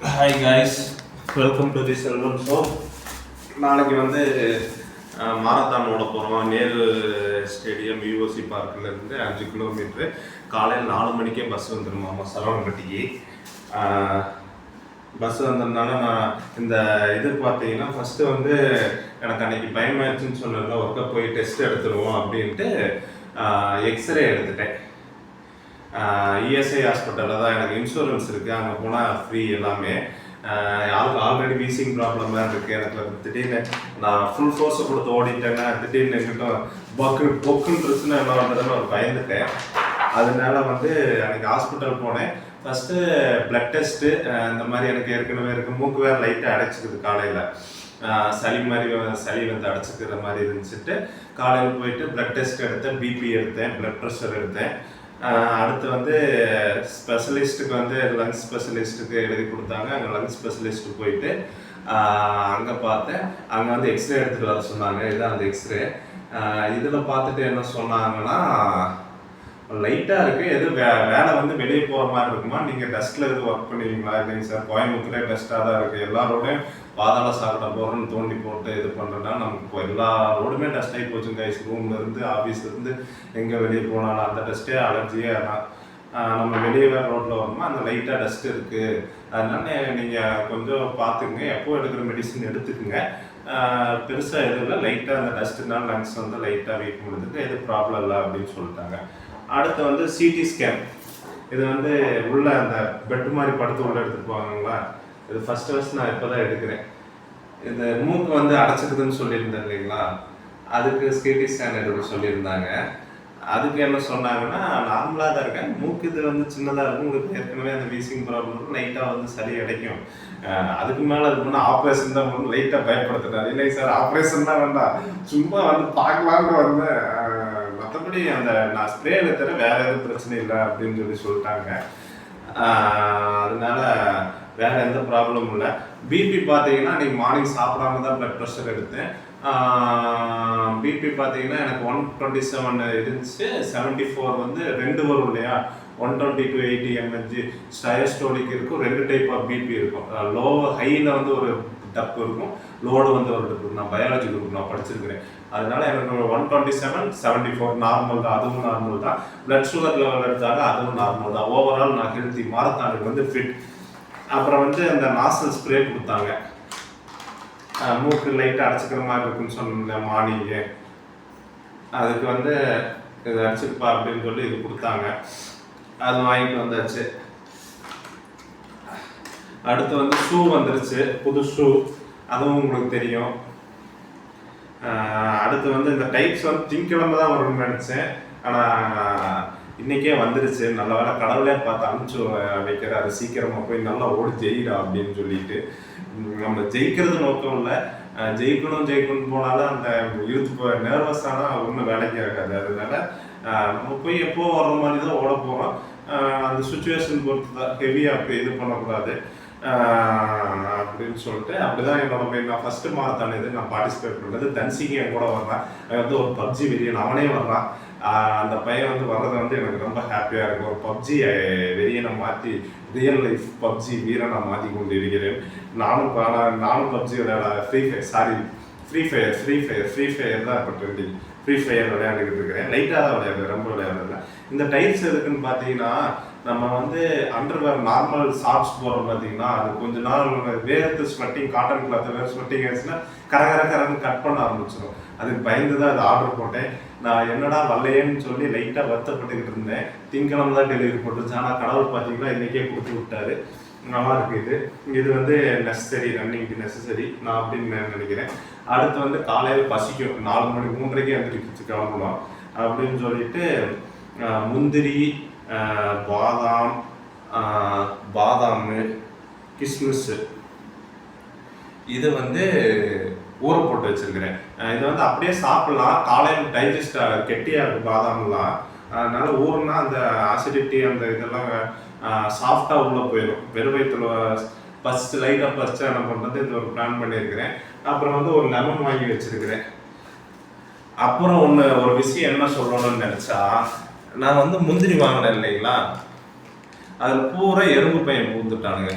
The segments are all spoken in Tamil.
Hi guys, welcome to the Selvam show. நாளைக்கு வந்து மாரத்தான் ஓட போகிறோம். நேரு ஸ்டேடியம் யூஓசி பார்க்கிலேருந்து 5 கிலோமீட்ரு. காலையில் 4 மணிக்கே பஸ் வந்துடுமாம்மா சரவணப்பட்டிக்கு. பஸ் வந்ததுனால நான் இந்த இது பார்த்தீங்கன்னா ஃபஸ்ட்டு வந்து எனக்கு அன்றைக்கி பயமாயிடுச்சுன்னு சொன்னேன்ல, ஒர்க்கை போய் டெஸ்ட் எடுத்துருவோம் அப்படின்ட்டு எக்ஸ்ரே எடுத்துட்டேன். இஎஸ்ஐ ஹாஸ்பிட்டலில் தான் எனக்கு இன்சூரன்ஸ் இருக்குது, அங்கே போனால் ஃப்ரீ எல்லாமே. ஆல்ரெடி வீசிங் ப்ராப்ளம் தான் இருக்குது எனக்கு. திடீர்னு நான் ஃபுல் ஃபோர்ஸை கொடுத்து ஓடிட்டேன்னா திடீர்னு எங்கிட்டும் பொக்குன்னு என்ன பண்ணுறதுன்னு ஒரு பயந்துட்டேன். அதனால வந்து எனக்கு ஹாஸ்பிட்டல் போனேன். ஃபஸ்ட்டு ப்ளட் டெஸ்ட்டு இந்த மாதிரி எனக்கு ஏற்கனவே இருக்குது. மூக்கு வேறு லைட்டாக அடைச்சிக்குது காலையில். சளி வந்து அடைச்சிக்கிற மாதிரி இருந்துச்சுட்டு காலையில் போயிட்டு ப்ளட் டெஸ்ட் எடுத்தேன், பிபி எடுத்தேன், ப்ளட் ப்ரெஷர் எடுத்தேன். அடுத்து வந்து ஸ்பெஷலிஸ்ட்டுக்கு வந்து லங்ஸ் ஸ்பெஷலிஸ்ட்டுக்கு எழுதி கொடுத்தாங்க. அங்கே லங்ஸ் ஸ்பெஷலிஸ்ட்டு போயிட்டு அங்கே பார்த்தேன். அங்கே வந்து எக்ஸ்ரே எடுத்துகிட்டு வர சொன்னாங்க. இதுதான் அந்த எக்ஸ்ரே. இதில் பார்த்துட்டு என்ன சொன்னாங்கன்னா, லைட்டாக இருக்குது, எதுவும் வேலை வந்து வெளியே போகிற மாதிரி இருக்குமா, நீங்கள் டஸ்ட்டில் எதுவும் ஒர்க் பண்ணுவீங்களா? இல்லைங்க சார், கோயம்புத்தூரே டஸ்ட்டாக தான் இருக்குது, எல்லா ரோடையும் பாதாள சாக்கடை போகிறோன்னு தோண்டி போட்டு இது பண்ணுறதுனா நமக்கு இப்போ எல்லா ரோடுமே டஸ்ட் ஆகி போச்சுங்க கைஸ். ரூம்லேருந்து ஆஃபீஸ்லேருந்து எங்கே வெளியே போனாலும் அந்த டஸ்ட்டே அலர்ஜியே தான். நம்ம வெளியே வேறு ரோட்டில் வரணுமா, அந்த லைட்டாக டஸ்ட் இருக்குது. அதனால நீங்கள் கொஞ்சம் பார்த்துக்குங்க, எப்போ எடுக்கிற மெடிசன் எடுத்துக்குங்க. பெருசாக எதுவும் இல்லை, லைட்டாக அந்த டஸ்ட்டுனால லங்ஸ் வந்து லைட்டாக வீக் பண்ணுறதுக்கு எதுவும் ப்ராப்ளம் இல்லை அப்படின்னு சொல்லிட்டாங்க. அடுத்து வந்து சிடி ஸ்கேன். இது வந்து உள்ள அந்த பெட் மாதிரி படுத்து உள்ள எடுத்துட்டு போவாங்களா, இது ஃபஸ்ட்டு நான் இப்போ தான் எடுக்கிறேன். இந்த மூக்கு வந்து அடைச்சிக்குதுன்னு சொல்லியிருந்தேன் இல்லைங்களா, அதுக்கு சிடி ஸ்கேன் எடுக்க சொல்லியிருந்தாங்க. அதுக்கு என்ன சொன்னாங்கன்னா, நார்மலாக தான் இருக்கேன், மூக்கு இது வந்து சின்னதாக இருக்கும், உங்களுக்கு ஏற்கனவே அந்த வீசிங் ப்ராப்ளம் லைட்டாக வந்து சளி அடைக்கும், அதுக்கு மேலே அது பண்ணால் ஆப்ரேஷன் தான் பண்ணணும், லைட்டாக பயப்படுத்துட்டாரு. இல்லை சார், ஆப்ரேஷன் தான் வேண்டாம், சும்மா வந்து பார்க்கலான்னு வந்தேன், மற்றபடி அந்த நான் ஸ்ப்ரே எடுத்துற வேற எதுவும் பிரச்சனை இல்லை அப்படின்னு சொல்லிட்டாங்க. அதனால வேற எந்த ப்ராப்ளமும் இல்லை. பிபி பார்த்தீங்கன்னா நீங்கள் மார்னிங் சாப்பிடாம தான் ப்ளட் ப்ரெஷர் எடுத்தேன். பிபி பார்த்தீங்கன்னா எனக்கு 127 இருந்துச்சு. 74 வந்து 2 வரும் இல்லையா, 120 to 80 mg டயஸ்டோலிக் இருக்கும். 2 டைப் ஆஃப் பிபி இருக்கும். லோ ஹையில் வந்து ஒரு டப் இருக்கும், லோடு வந்து ஒரு டப். நான் பயாலஜி குரூப் நான் படிச்சிருக்கிறேன். அதனால எனக்கு 127, 74 நார்மல் தான், அதுவும் நார்மல் தான். பிளட் சுகர் லெவல் எடுத்தாங்க, அதுவும் நார்மல் தான். ஓவரால் நான் ஹெல்த்தி, மாரத்தானுக்கு வந்து ஃபிட். அப்புறம் வந்து அந்த நாசல் ஸ்ப்ரே கொடுத்தாங்க, மூக்கு லைட்டாக அடைச்சிக்கிற மாதிரி இருக்குன்னு சொன்னேன் மார்னிங்கு. அதுக்கு வந்து இது அடிச்சுப்பா அப்படின்னு சொல்லி இது கொடுத்தாங்க, அது வாங்கிட்டு வந்தாச்சு. அடுத்து வந்து ஷூ வந்துருச்சு, புது ஷூ, அதுவும் உங்களுக்கு தெரியும். அடுத்து வந்து இந்த டைப்ஸ் வந்து திங்கக்கிழமை தான் வரும்னு நினச்சேன், ஆனால் இன்றைக்கே வந்துருச்சு. நல்ல வேலை கடவுளே பார்த்து அனுப்பிச்சு வைக்கிறாரு, சீக்கிரமாக போய் நல்லா ஓடி ஜெயிடா அப்படின்னு சொல்லிட்டு. நம்ம ஜெயிக்கிறது நோக்கம் இல்லை, ஜெயிக்கணும் போனாலும் அந்த இழுத்து நர்வஸ் ஆனால் ஒன்றும் வேலைக்கு ஆகாது. அதனால நம்ம போய் எப்போ வர்ற மாதிரி தான் ஓட போகிறோம். அந்த சுச்சுவேஷன் பொறுத்து தான், ஹெவியாக இது பண்ணக்கூடாது அப்படின்னு சொல்லிட்டு அப்படிதான் என்னோட நான் ஃபர்ஸ்ட் மாரத்தான் இது நான் பார்ட்டிசிபேட் பண்ணுறது. தன்சிக்கு என் கூட வர்றான், அவன் வந்து ஒரு பப்ஜி வெறியன், அவனே வர்றான். அந்த பையன் வந்து வர்றது வந்து எனக்கு ரொம்ப ஹாப்பியாக இருக்கும். ஒரு பப்ஜி வெறியனை மாற்றி ரியல் லைஃப் பப்ஜி வீரனை மாற்றி கொண்டு இருக்கிறேன். நானும் பப்ஜி விளையாட ஃப்ரீ ஃபயர் தான் இப்போ ட்ரெண்டிங். ஃப்ரீ ஃபயர் விளையாண்டுக்கிட்டு இருக்கிறேன். லைட்டாக தான் விளையாடுறேன், ரொம்ப விளையாடுறேன். இந்த டைல்ஸ் எதுக்குன்னு பார்த்தீங்கன்னா, நம்ம வந்து அண்டர்வேர் நார்மல் ஷார்ட்ஸ் போடுறோம் பார்த்தீங்கன்னா, அது கொஞ்ச நாள் வேர்த்து ஸ்வெட்டிங், காட்டன் கிளாத் வேறு ஸ்வெட்டிங் ஆயிடுச்சுன்னா கரகரன்னு கட் பண்ண ஆரம்பிச்சிடும். அதுக்கு பயந்து தான் அது ஆர்டர் போட்டேன். நான் என்னடா வரலையேன்னு சொல்லி லைட்டாக வருத்தப்பட்டுக்கிட்டு இருந்தேன். திங்கக்கிழமை தான் டெலிவரி போட்டுருச்சு, ஆனால் கடவுள் பார்த்தீங்கன்னா இன்றைக்கே கொடுத்து விட்டாரு. நல்லா இருக்குது. இது வந்து நெசசரி, ரன்னிங்க்கு நெசசரி நான் அப்படின்னு நினைக்கிறேன். அடுத்து வந்து காலையில் பசிக்கும், 4 மணி 3:30க்கு எழுந்திரிச்சு கிளம்பணும் அப்படின்னு சொல்லிட்டு முந்திரி, பாதாம், கிஸ்மிஸ்ஸு இது வந்து ஊற போட்டு வச்சுருக்கிறேன். இதை வந்து அப்படியே சாப்பிட்லாம், காலையில் டைஜஸ்ட் கெட்டியாக இருக்குது பாதாம்லாம். அதனால ஊறுனா அந்த ஆசிடிட்டி அந்த இதெல்லாம் சாஃப்டாக உள்ளே போயிடும். வெறும் வயிற்றுல ஃபஸ்ட்டு லைட்டாக ஃபஸ்ட்டு என்ன பண்ணுறது, இது ஒரு பிளான் பண்ணியிருக்கிறேன். அப்புறம் வந்து ஒரு லெமன் வாங்கி வச்சுருக்கிறேன். அப்புறம் ஒரு விஷயம் என்ன சொல்லணும்னு நினச்சா, நான் வந்து முந்திரி வாங்கினேன் இல்லைங்களா, அதில் பூரா எறும்பு பையன் பூந்துட்டானுங்க.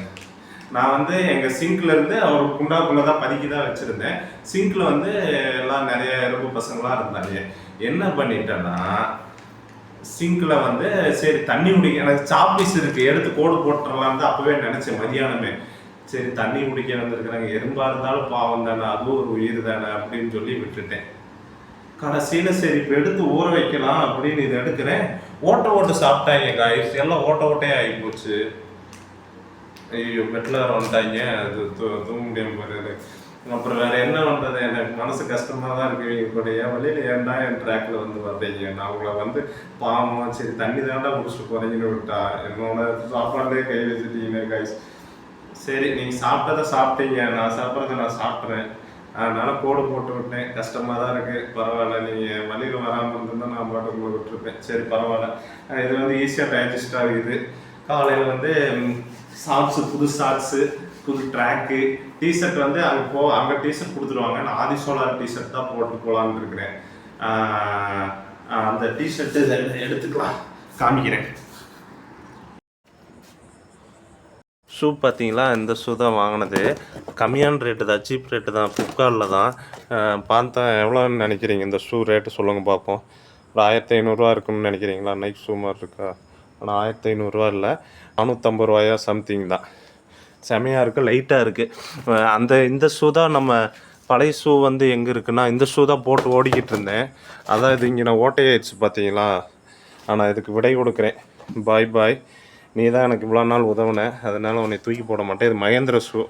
நான் வந்து எங்கள் சிங்க்லேருந்து அவர் குண்டாக்குள்ளே தான் பதுக்கி தான் வச்சுருந்தேன். சிங்க்கில் வந்து எல்லாம் நிறைய எறும்பு பசங்களாம் இருந்தாங்க. என்ன பண்ணிட்டேன்னா சிங்க்கில் வந்து சரி தண்ணி குடிக்க எனக்கு சாப்பீஸ் இருக்குது எடுத்து கோடு போட்டுடலான்னு தான் அப்போவே நினச்சேன் மதியானமே. சரி தண்ணி குடிக்க வந்திருக்கிறாங்க, எறும்பாக இருந்தாலும் பாவம் தானே, அதுவும் ஒரு உயிர் தானே அப்படின்னு சொல்லி விட்டுட்டேன். கடைசியில் சரி இப்போ எடுத்து ஊற வைக்கலாம் அப்படின்னு இதை எடுக்கிறேன். ஓட்ட சாப்பிட்டாங்க காய்ஸ், எல்லாம் ஓட்டையே ஆகி போச்சு. ஐயோ பெட்டில் வந்துட்டாங்க, அது தூங்க முடியாமல் போயிடுது. அப்புறம் வேறு என்ன பண்ணுறது, எனக்கு மனசு கஷ்டமாக தான் இருக்குது. இவங்களுடைய வழியில் ஏன்டா என் ட்ராக்கில் வந்து வர்றீங்க, நான் அவங்கள வந்து பாவம் சரி தண்ணி தாண்டா குடிச்சிட்டு போகிறீங்கன்னு விட்டா என்னோட சாப்பாடுலேயே கை வச்சுட்டீங்க காய்ஸ். சரி நீங்கள் சாப்பிட்டதை சாப்பிட்டீங்க, நான் சாப்பிட்றத நான் சாப்பிட்றேன், அதனால் கோடு போட்டு விட்டேன். கஷ்டமாக தான் இருக்குது, பரவாயில்ல. நீங்கள் வழியில் வராமல் இருந்திருந்தால் நான் பாட்டுக்குள்ளே விட்டுருப்பேன். சரி பரவாயில்ல, இது வந்து ஈஸியாக டைஜஸ்ட் ஆகுது. காலையில் வந்து ஷார்ட்ஸு, புது ஷார்ட்ஸு, புது ட்ராக்கு, டிஷர்ட் வந்து அங்கே டிஷர்ட் கொடுத்துருவாங்க. நான் ஆதிசோலார் டிஷர்ட் தான் போட்டு போகலான்னு இருக்கிறேன். அந்த டிஷர்ட்டு எடுத்துக்கலாம், காமிக்கிறேன். ஷூ பார்த்தீங்களா, இந்த ஷூ தான் வாங்கினது. கம்மியான ரேட்டு தான், சீப் ரேட்டு தான், ஃப்ளிப்கார்ட்டில் தான் பார்த்தேன். எவ்வளோன்னு நினைக்கிறீங்க இந்த ஷூ ரேட்டு சொல்லுங்கள் பார்ப்போம். ஒரு 1500 இருக்குன்னு நினைக்கிறீங்களா? நைக் ஷூ மாதிரி இருக்கா? ஆனால் 1500 இல்லை, 450 ரூபாயா சம்திங் தான். செமையாக இருக்குது, லைட்டாக இருக்குது. இந்த ஷூ தான் நம்ம பழைய ஷூ வந்து எங்கே இருக்குன்னா, இந்த ஷூ தான் போட்டு ஓடிக்கிட்டு இருந்தேன். அதான் இது இங்கே நான் ஓட்டையாயிடுச்சு பார்த்தீங்களா. ஆனால் இதுக்கு விடை கொடுக்குறேன். பாய், நீ தான் எனக்கு இவ்வளோ நாள் உதவுனேன், அதனால் உன்னை தூக்கி போட மாட்டேன். இது மகேந்திர ஷூ.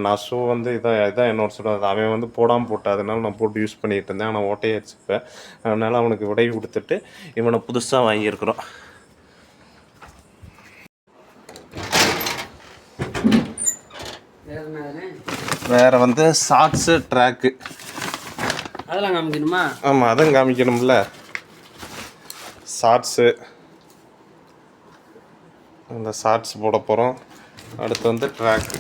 நான் ஷூ வந்து இதான் என்னோட ஷூ. அவன் வந்து போடாமல் போட்டேன், அதனால நான் போட்டு யூஸ் பண்ணிகிட்டு இருந்தேன். ஆனால் ஓட்டையாயிடுச்சு இப்போ. அதனால் அவனுக்கு விடை கொடுத்துட்டு இவனை புதுசாக வாங்கியிருக்கிறோம். வேறு வந்து ஷார்ட்ஸு, ட்ராக்கு அதெல்லாம் காமிக்கணுமா? ஆமாம், அதுவும் காமிக்கணும்ல. ஷார்ட்ஸு, அந்த ஷார்ட்ஸ் போட போகிறோம். அடுத்து வந்து ட்ராக்கு.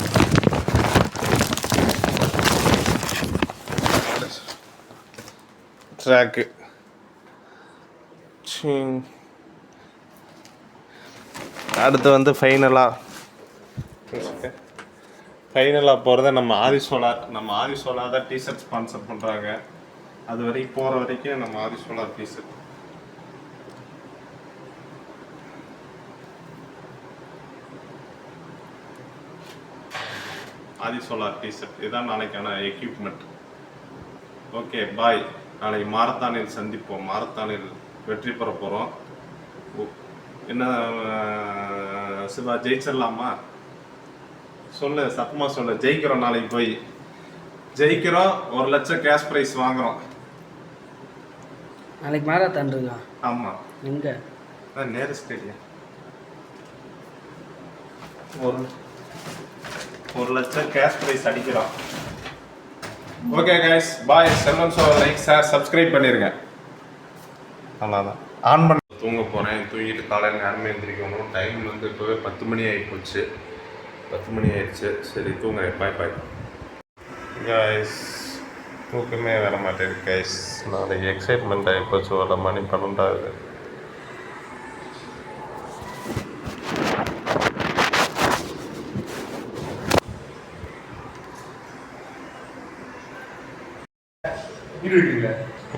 அடுத்து வந்து ஃபைனலாக போகிறத நம்ம ஆதிசோலார் தான் டிஷர்ட் ஸ்பான்சர் பண்ணுறாங்க. அது வரைக்கும் போகிற வரைக்கும் நம்ம ஆதிசோலார் டிஷர்ட். ஆதிசோலார் டிஷர்ட் இதுதான் நாளைக்கான எக்யூப்மெண்ட். Okay bye. நாளைக்கு மாரத்தானில் சந்திப்போம். மாரத்தானில் வெற்றி பெற போகிறோம். என்ன சிவா, ஜெயிச்சிடலாமா? சொல்லு, சத்தமாக சொல்லு. ஜெயிக்கிறோம், நாளைக்கு போய் ஜெயிக்கிறோம். 1 லட்சம் கேஷ் ப்ரைஸ் வாங்குகிறோம். நாளைக்கு மாரத்தான் இருக்கா? ஆமாம். எங்கே? நேரு ஸ்டேடியம். 1 லட்சம் கேஷ் ப்ரைஸ் அடிக்கிறோம். Okay guys, bye. Selvan show like, share, subscribe பண்ணிடுங்க. அவ்வளோதான். ஆன் பண்ண தூங்க போகிறேன். தூங்கிட்டு காலையில் நேரமே எழுந்திரிக்கணும். டைம் வந்து இப்போவே 10 மணி ஆகிப்போச்சு. 10 மணி ஆயிடுச்சு. சரி தூங்குறேன். Bye guys. தூக்கமே வர மாட்டேங்குது கைஸ். நாளைக்கு எக்ஸைட்மெண்ட் ஆகிப்போச்சு. ஒரு மணி 12 ஆகுது.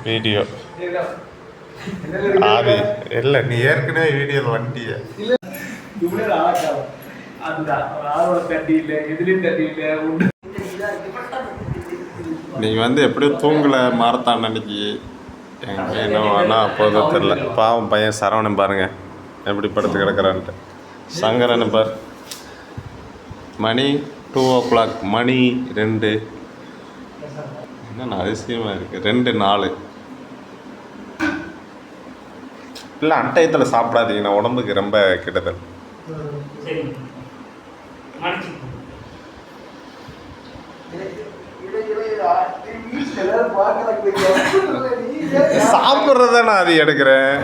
வீடியோ ஆதி இல்லை, நீ ஏற்கனவே வீடியோவில் வந்துட்டிய. நீங்கள் வந்து எப்படியும் தூங்கலை மாரத்தான் அன்னைக்கு. எங்கே என்ன வேணா அப்போதும் தெரில. பாவம் பையன் சரவணன் பாருங்க எப்படி படுத்து கிடக்கிறான்ட்டு. சங்கரன் பார், மணி 2 o'clock, மணி 2. என்னென்ன அதிசயமாக இருக்குது. 2:04. இல்லை அன்டயத்தில் சாப்பிடாதீங்கன்னா உடம்புக்கு ரொம்ப கெடுதல். சாப்பிட்றத நான் அது எடுக்கிறேன்.